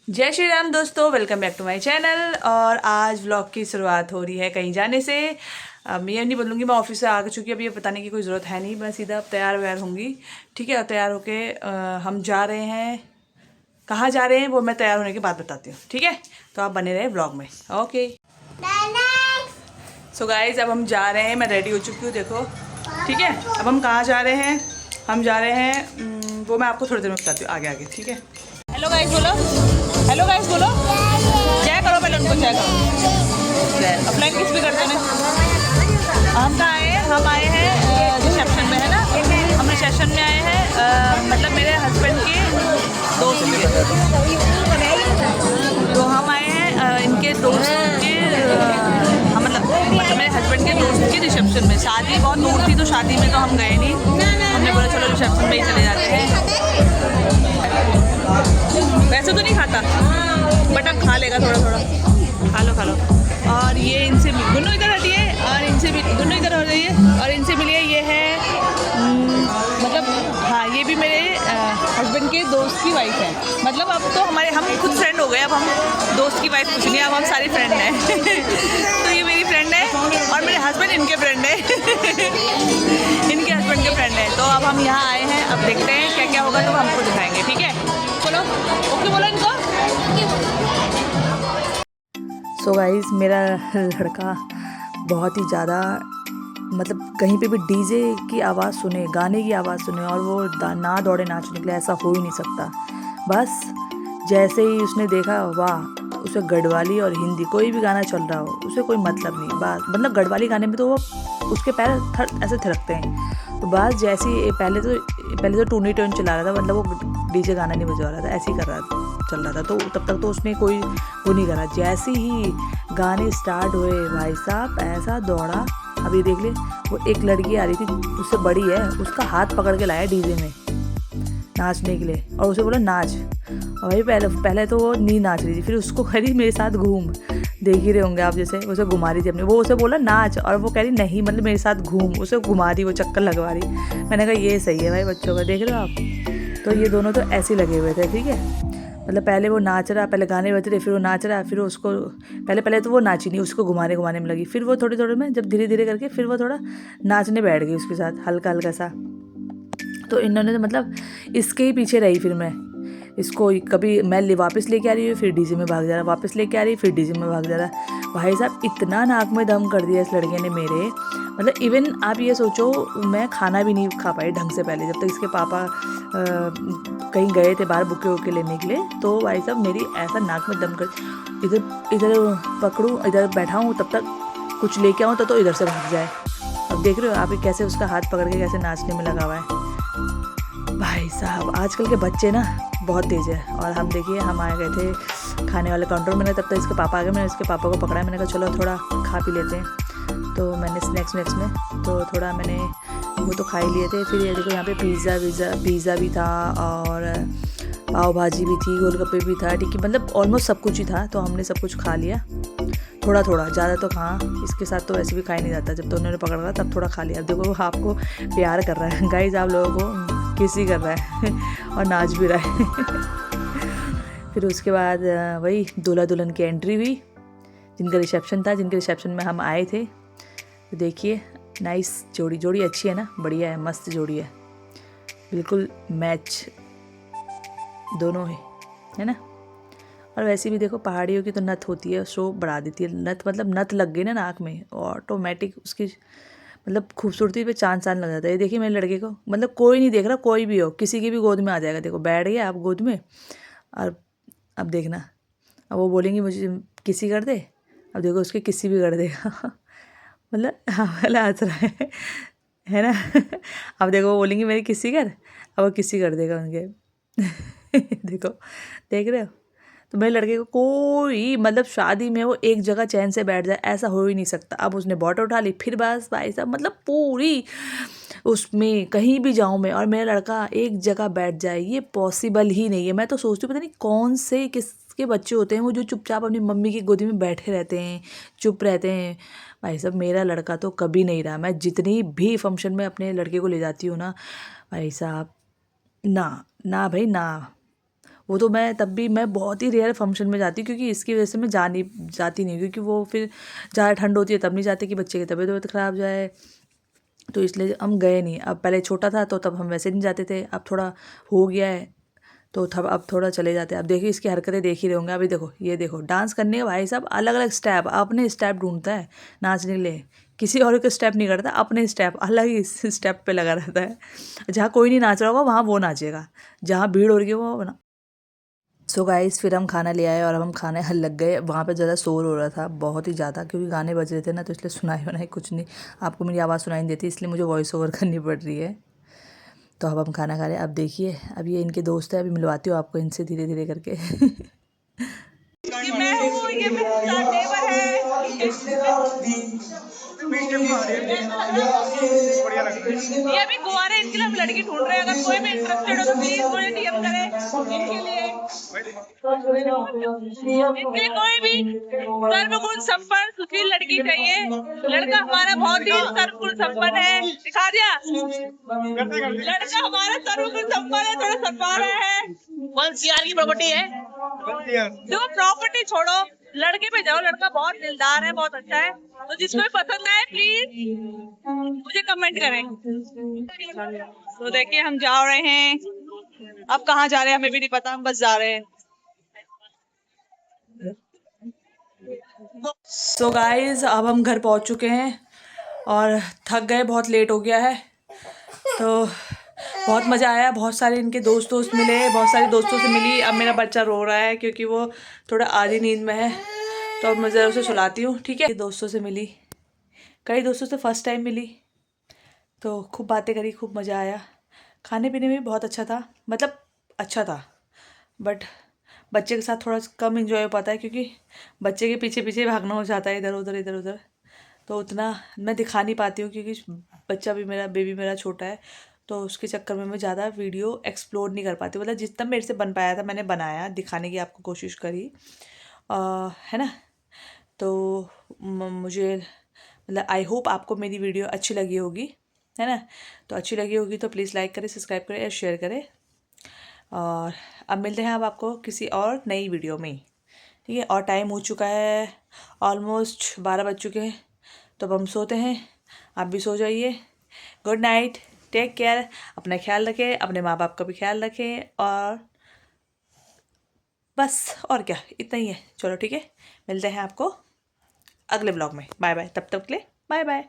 जय श्री राम दोस्तों, welcome back to my channel. और आज व्लॉग की शुरुआत हो रही है कहीं जाने से। अब मैं ये नहीं बोलूँगी मैं ऑफिस से आ चुकी, अभी ये बताने की कोई ज़रूरत है नहीं, मैं सीधा अब तैयार व्यार होंगी। ठीक है, और तैयार होके हम जा रहे हैं। कहाँ जा रहे हैं वो मैं तैयार होने के बाद बताती हूँ, ठीक है। तो आप बने रहे व्लॉग में, ओके। सो गाइज अब हम जा रहे हैं, मैं रेडी हो चुकी हूँ, देखो। ठीक है, अब हम कहाँ जा रहे हैं? हम जा रहे हैं वो मैं आपको थोड़ी देर में बताती हूँ, आगे आगे, ठीक है। हेलो गाइज बोलो, हेलो गाइज बोलो, जय करो पहले उनको, जय करो, जय। ऑफलाइन किस भी करते हैं। हम कहाँ आए हैं? हम आए हैं रिसेप्शन में, है ना। हम रिसेप्शन में आए हैं, मतलब मेरे हस्बैंड के दोस्त के। तो हम आए हैं इनके दोस्त के हम मतलब मेरे हस्बैंड के दोस्त के रिसेप्शन में। शादी बहुत दूर थी तो शादी में तो हम गए नहीं, हमने बोला चलो रिसेप्शन में ही चले जाते हैं। वैसे तो नहीं खाता बट अब खा लेगा थोड़ा थोड़ा। खा लो खा लो। और ये इनसे दोनों इधर हटिए, और इनसे भी दोनों इधर हो जाइए, और इनसे मिलिए। ये है मतलब हाँ, ये भी मेरे हस्बैंड के दोस्त की वाइफ है। मतलब अब तो हम खुद फ्रेंड हो गए, अब हम दोस्त की वाइफ कुछ नहीं, अब हम सारी फ्रेंड हैं। तो ये मेरी फ्रेंड है और मेरे हस्बैंड इनके फ्रेंड है। इनके हस्बैंड के फ्रेंड है। तो अब हम यहाँ आए हैं, अब देखते हैं क्या क्या होगा, तो हमको दिखाएंगे, ठीक है। चलो ओके बोलो इनको। सो गाइस मेरा लड़का बहुत ही ज़्यादा मतलब कहीं पे भी डीजे की आवाज़ सुने, गाने की आवाज़ सुने और वो ना दौड़े नाच निकले, ऐसा हो ही नहीं सकता। बस जैसे ही उसने देखा, वाह, उसे गढ़वाली और हिंदी कोई भी गाना चल रहा हो उसे कोई मतलब नहीं। बस मतलब गढ़वाली गाने में तो वो उसके पैर ऐसे थिरकते हैं। तो बस जैसे ही पहले तो टूनी टोन चला रहा था, मतलब वो डीजे गाना नहीं बजा रहा था, ऐसे ही चल रहा था। तो तब तक तो उसने कोई वो नहीं करा। जैसे ही गाने स्टार्ट हुए भाई साहब ऐसा दौड़ा। अभी देख ले, वो एक लड़की आ रही थी उससे बड़ी है, उसका हाथ पकड़ के लाया डीजे में नाचने के लिए और उसे बोला नाच। और भाई पहले तो वो नहीं नाच रही थी, फिर उसको कह रही मेरे साथ घूम। देख ही रहे होंगे आप, जैसे उसे घुमा रही थी अपने, वो उसे बोला नाच और वो कह रही नहीं, मतलब मेरे साथ घूम, उसे घुमा रही, वो चक्कर लगवा रही। मैंने कहा ये सही है भाई बच्चों का, देख रहे हो आप। तो ये दोनों तो ऐसे लगे हुए थे, ठीक है। मतलब पहले वो नाच रहा, पहले गाने बज रहे, फिर वो नाच रहा, फिर उसको पहले तो वो नाची नहीं, उसको घुमाने में लगी। फिर वो थोड़े थोड़े में जब धीरे धीरे करके फिर वो थोड़ा नाचने बैठ गई उसके साथ, हल्का हल्का सा। तो इन्होंने मतलब इसके ही पीछे रही। फिर मैं इसको कभी मैं वापस लेके आ रही हूँ, फिर डीजे में भाग जा रहा, वापस लेके आ रही, फिर डीजे में भाग जा रहा। भाई साहब इतना नाक में दम कर दिया इस लड़के ने मेरे, मतलब इवन आप ये सोचो मैं खाना भी नहीं खा पाई ढंग से पहले, जब तक इसके पापा कहीं गए थे बाहर बुके वुके लेने के लिए। तो भाई साहब मेरी ऐसा नाक में दम कर, इधर इधर पकड़ूँ, इधर बैठा हूँ, तब तक कुछ लेके आऊँ तो इधर से भाग जाए। अब देख रहे हो आप कैसे उसका हाथ पकड़ के कैसे नाचने में लगा हुआ है। भाई साहब आजकल के बच्चे ना बहुत तेज़ है। और हम देखिए हम आए गए थे खाने वाले काउंटर में, तब तक इसके पापा आ गए। मैंने इसके पापा को पकड़ा, मैंने कहा चलो थोड़ा खा पी लेते हैं। तो मैंने स्नैक्स में तो थोड़ा मैंने वो तो खा ही लिए थे। फिर ये देखो यहाँ पे पिज़्ज़ा भी था, और पाव भाजी भी थी, गोलगप्पे भी था, ठीक है, मतलब ऑलमोस्ट सब कुछ ही था। तो हमने सब कुछ खा लिया, थोड़ा थोड़ा, ज़्यादा तो कहाँ, इसके साथ तो वैसे भी खा ही नहीं जाता। जब तो उन्होंने पकड़ रहा तब थोड़ा खा लिया। देखो वो आपको प्यार कर रहा है गाइस, आप लोगों को किसी कर रहा है और नाच भी रहा है। फिर उसके बाद वही दूल्हा दुल्हन की एंट्री हुई, जिनका रिसेप्शन था, जिनके रिसेप्शन में हम आए थे। तो देखिए नाइस जोड़ी अच्छी है ना, बढ़िया है, मस्त जोड़ी है, बिल्कुल मैच दोनों है ना। और वैसे भी देखो पहाड़ियों की तो नथ होती है, शो बढ़ा देती है नथ, मतलब नथ लग गई ना नाक में ऑटोमेटिक उसकी मतलब खूबसूरती पे चांद लग जाता है। ये देखिए मेरे लड़के को, मतलब कोई नहीं देख रहा, कोई भी हो, किसी की भी गोद में आ जाएगा। देखो बैठ गया आप गोद में, और अब देखना, अब वो बोलेंगी मुझे किसी कर दे, अब देखो उसके किसी भी कर देगा। मतलब हमारा हंस रहा है ना। अब देखो वो बोलेंगी मेरी किसी कर, अब वो किसी कर देगा उनके। देखो देख रहे हो। तो मेरे लड़के को कोई मतलब शादी में वो एक जगह चैन से बैठ जाए ऐसा हो ही नहीं सकता। अब उसने बॉटल उठा ली, फिर बस भाई साहब मतलब पूरी उसमें कहीं भी जाऊं मैं और मेरा लड़का एक जगह बैठ जाए, ये पॉसिबल ही नहीं है। मैं तो सोचती हूँ पता नहीं कौन से किसके बच्चे होते हैं वो जो चुपचाप अपनी मम्मी की गोदी में बैठे रहते हैं, चुप रहते हैं। भाई साहब मेरा लड़का तो कभी नहीं रहा। मैं जितनी भी फंक्शन में अपने लड़के को ले जाती हूँ ना भाई साहब, ना ना भाई ना, वो तो मैं तब भी मैं बहुत ही रेयर फंक्शन में जाती हूँ, क्योंकि इसकी वजह से मैं जाती नहीं, क्योंकि वो फिर ज़्यादा ठंड होती है तब नहीं जाती कि बच्चे की तबीयत ख़राब जाए, तो इसलिए हम गए नहीं। अब पहले छोटा था तो तब हम वैसे नहीं जाते थे, अब थोड़ा हो गया है तो तब अब थोड़ा चले जाते हैं। अब देखिए इसकी हरकतें देख ही रहे होंगे। अभी देखो, ये देखो डांस करने का भाई साहब अलग अलग स्टेप, अपने स्टेप ढूंढता है नाचने के लिए, किसी और के स्टेप नहीं करता, अपने स्टेप अलग ही स्टेप पे लगा रहता है। जहाँ कोई नहीं नाच रहा होगा वहाँ वो नाचेगा, जहाँ भीड़ हो रही है वो बना। सो गाइस फिर हम खाना ले आए और अब हम खाने लग गए। वहाँ पे ज़्यादा शोर हो रहा था, बहुत ही ज़्यादा, क्योंकि गाने बज रहे थे ना, तो इसलिए सुनाई वनाई कुछ नहीं। आपको मेरी आवाज़ सुनाई नहीं देती, इसलिए मुझे वॉइस ओवर करनी पड़ रही है। तो अब हम खाना खा रहे हैं। अब देखिए, अब ये इनके दोस्त है, अभी मिलवाती हूँ आपको इनसे धीरे धीरे करके। ये मैं हूँ, ये मेरा नेबर है। ये अभी गोवा रहे, इनके लिए हम लड़की ढूंढ रहे हैं। अगर कोई भी इंटरेस्टेड हो तो प्लीज मुझे डीएम करे इनके लिए। इनके कोई भी सर्वगुण संपन्न सुशील लड़की चाहिए। लड़का हमारा बहुत ही सर्वगुण संपन्न है। दिखा दिया, लड़का हमारा सर्वगुण संपन्न है, थोड़ा सरपा रहा है। 1 CR की प्रॉपर्टी है। देखो प्रॉपर्टी छोड़ो, लड़के पे जाओ। लड़का बहुत दिलदार है, बहुत अच्छा है। तो जिसको भी पसंद आए प्लीज मुझे कमेंट करें। तो देखिए हम जा रहे हैं, अब कहाँ जा रहे हैं हमें भी नहीं पता, हम बस जा रहे हैं। सो गाइस अब हम घर पहुंच चुके हैं और थक गए, बहुत लेट हो गया है। तो बहुत मज़ा आया, बहुत सारे इनके दोस्त मिले, बहुत सारे दोस्तों से मिली। अब मेरा बच्चा रो रहा है क्योंकि वो थोड़ा आधी नींद में है, तो अब मैं ज़रा उसे सुलाती हूँ, ठीक है। दोस्तों से मिली, कई दोस्तों से फर्स्ट टाइम मिली, तो खूब बातें करी, खूब मज़ा आया। खाने पीने में भी बहुत अच्छा था, मतलब अच्छा था, बट बच्चे के साथ थोड़ा कम एंजॉय हो पाता है, क्योंकि बच्चे के पीछे पीछे भागना हो जाता है इधर उधर इधर उधर, तो उतना मैं दिखा नहीं पाती हूँ, क्योंकि बच्चा भी मेरा बेबी मेरा छोटा है, तो उसके चक्कर में मैं ज़्यादा वीडियो एक्सप्लोर नहीं कर पाती। मतलब जितना मेरे से बन पाया था मैंने बनाया, दिखाने की आपको कोशिश करी, है ना। तो मुझे मतलब आई होप आपको मेरी वीडियो अच्छी लगी होगी, है ना। तो अच्छी लगी होगी तो प्लीज़ लाइक करें, सब्सक्राइब करें और शेयर करें। और अब मिलते हैं अब आपको किसी और नई वीडियो में, ठीक है। और टाइम हो चुका है, ऑलमोस्ट 12 बज चुके हैं, तो अब हम सोते हैं। आप भी सो जाइए। गुड नाइट, टेक केयर, अपना ख्याल रखें, अपने माँ बाप का भी ख्याल रखें, और बस और क्या, इतना ही है। चलो ठीक है, मिलते हैं आपको अगले ब्लॉग में। बाय बाय, तब तक के लिए बाय बाय।